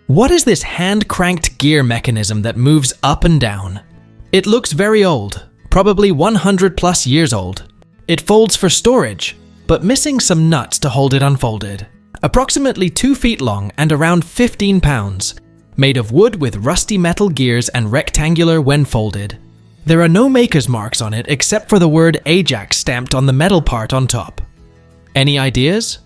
What is this hand-cranked gear mechanism that moves up and down? It looks very old, probably 100 plus years old. It folds for storage, but missing some nuts to hold it unfolded. Approximately 2 feet long and around 15 pounds. Made of wood with rusty metal gears and rectangular when folded. There are no maker's marks on it except for the word Ajax stamped on the metal part on top. Any ideas?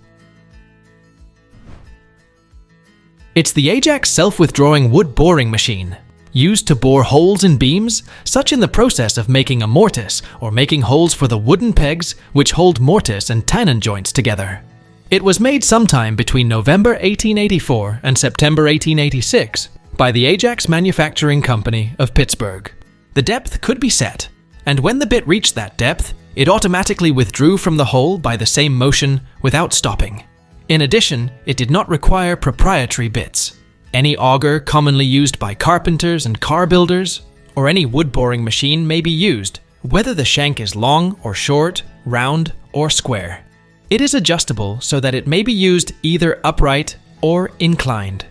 It's the Ajax self-withdrawing wood boring machine, used to bore holes in beams, such in the process of making a mortise or making holes for the wooden pegs which hold mortise and tenon joints together. It was made sometime between November 1884 and September 1886 by the Ajax Manufacturing Company of Pittsburgh. The depth could be set, and when the bit reached that depth, it automatically withdrew from the hole by the same motion without stopping. In addition, it did not require proprietary bits. Any auger commonly used by carpenters and car builders, or any wood boring machine may be used, whether the shank is long or short, round or square. It is adjustable so that it may be used either upright or inclined.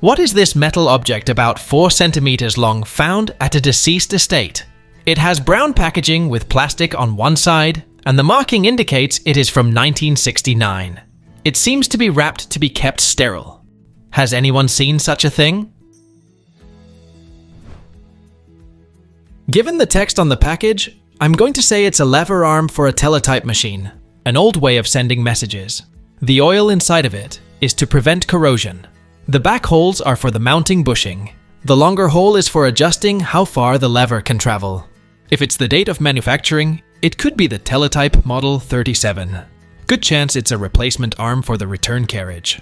What is this metal object about 4 centimeters long found at a deceased estate? It has brown packaging with plastic on one side, and the marking indicates it is from 1969. It seems to be wrapped to be kept sterile. Has anyone seen such a thing? Given the text on the package, I'm going to say it's a lever arm for a teletype machine, an old way of sending messages. The oil inside of it is to prevent corrosion. The back holes are for the mounting bushing. The longer hole is for adjusting how far the lever can travel. If it's the date of manufacturing, it could be the teletype model 37. Good chance it's a replacement arm for the return carriage.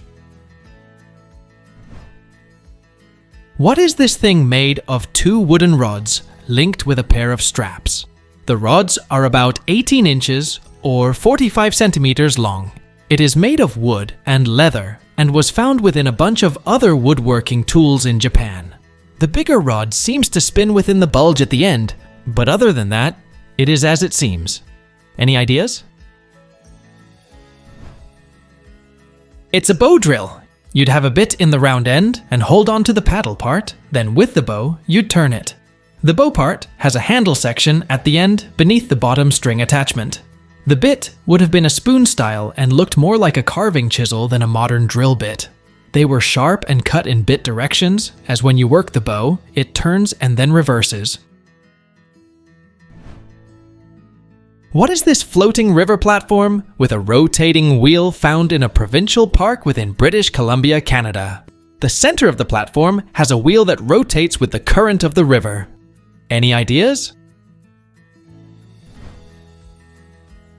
What is this thing made of 2 wooden rods linked with a pair of straps? The rods are about 18 inches or 45 centimeters long. It is made of wood and leather and was found within a bunch of other woodworking tools in Japan. The bigger rod seems to spin within the bulge at the end, but other than that, it is as it seems. Any ideas? It's a bow drill. You'd have a bit in the round end and hold on to the paddle part, then with the bow, you'd turn it. The bow part has a handle section at the end beneath the bottom string attachment. The bit would have been a spoon style and looked more like a carving chisel than a modern drill bit. They were sharp and cut in bit directions, as when you work the bow, it turns and then reverses. What is this floating river platform with a rotating wheel found in a provincial park within British Columbia, Canada? The center of the platform has a wheel that rotates with the current of the river. Any ideas?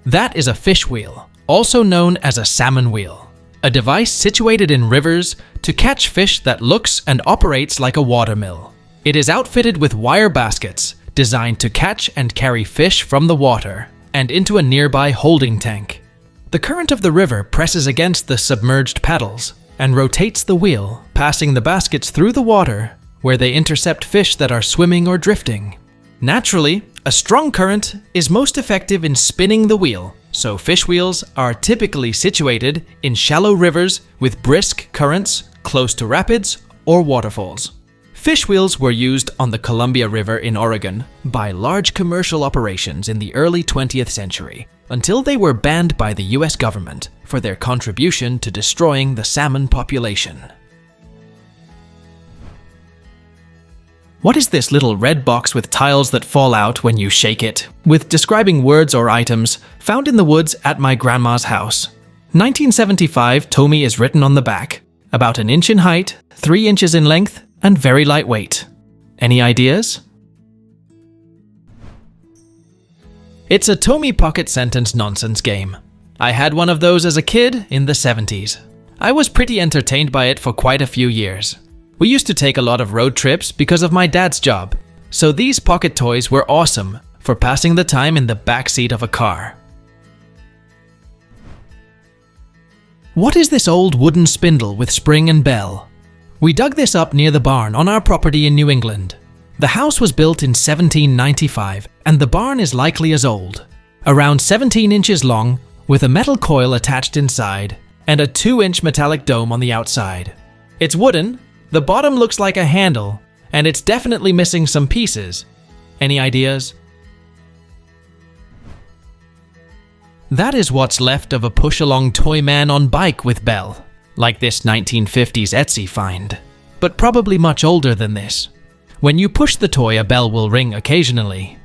That is a fish wheel, also known as a salmon wheel, a device situated in rivers to catch fish that looks and operates like a watermill. It is outfitted with wire baskets designed to catch and carry fish from the water and into a nearby holding tank. The current of the river presses against the submerged paddles and rotates the wheel, passing the baskets through the water where they intercept fish that are swimming or drifting. Naturally, a strong current is most effective in spinning the wheel, so fish wheels are typically situated in shallow rivers with brisk currents close to rapids or waterfalls. Fish wheels were used on the Columbia River in Oregon by large commercial operations in the early 20th century, until they were banned by the US government for their contribution to destroying the salmon population. What is this little red box with tiles that fall out when you shake it, with describing words or items found in the woods at my grandma's house? 1975 Tomy is written on the back, about 1 inch in height, 3 inches in length, and very lightweight. Any ideas? It's a Tomy pocket sentence nonsense game. I had one of those as a kid in the 70s. I was pretty entertained by it for quite a few years. We used to take a lot of road trips because of my dad's job, so these pocket toys were awesome for passing the time in the backseat of a car. What is this old wooden spindle with spring and bell? We dug this up near the barn on our property in New England. The house was built in 1795 and the barn is likely as old. Around 17 inches long, with a metal coil attached inside, and a 2-inch metallic dome on the outside. It's wooden, the bottom looks like a handle, and it's definitely missing some pieces. Any ideas? That is what's left of a push-along toy man on bike with bell, like this 1950s Etsy find, but probably much older than this. When you push the toy, a bell will ring occasionally.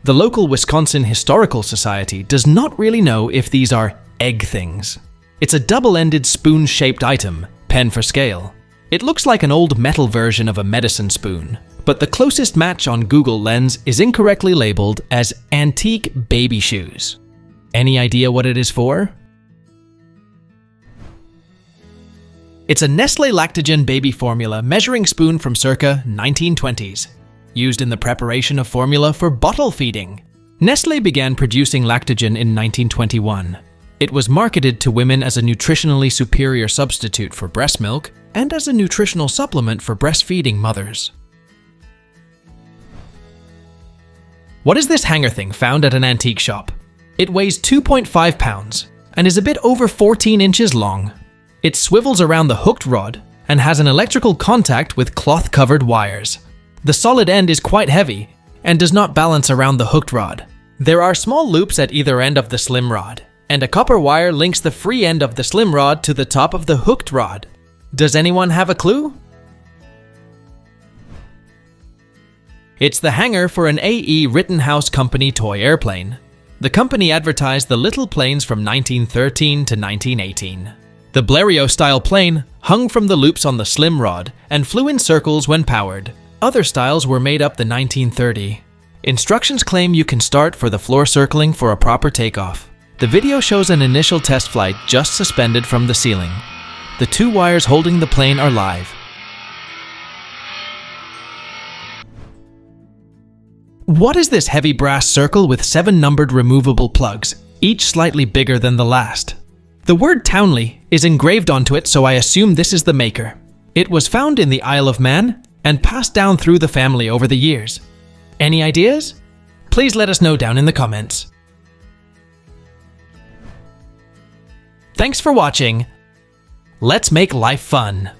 The local Wisconsin Historical Society does not really know if these are egg things. It's a double-ended spoon-shaped item, pen for scale. It looks like an old metal version of a medicine spoon, but the closest match on Google Lens is incorrectly labeled as antique baby shoes. Any idea what it is for? It's a Nestlé Lactogen baby formula measuring spoon from circa 1920s, used in the preparation of formula for bottle feeding. Nestlé began producing Lactogen in 1921. It was marketed to women as a nutritionally superior substitute for breast milk and as a nutritional supplement for breastfeeding mothers. What is this hanger thing found at an antique shop? It weighs 2.5 pounds and is a bit over 14 inches long. It swivels around the hooked rod and has an electrical contact with cloth-covered wires. The solid end is quite heavy and does not balance around the hooked rod. There are small loops at either end of the slim rod, and a copper wire links the free end of the slim rod to the top of the hooked rod. Does anyone have a clue? It's the hanger for an A.E. Rittenhouse Company toy airplane. The company advertised the little planes from 1913 to 1918. The Blériot-style plane hung from the loops on the slim rod and flew in circles when powered. Other styles were made up the 1930. Instructions claim you can start for the floor circling for a proper takeoff. The video shows an initial test flight just suspended from the ceiling. The 2 wires holding the plane are live. What is this heavy brass circle with 7 numbered removable plugs, each slightly bigger than the last? The word Townley is engraved onto it, so I assume this is the maker. It was found in the Isle of Man and passed down through the family over the years. Any ideas? Please let us know down in the comments. Thanks for watching. Let's make life fun.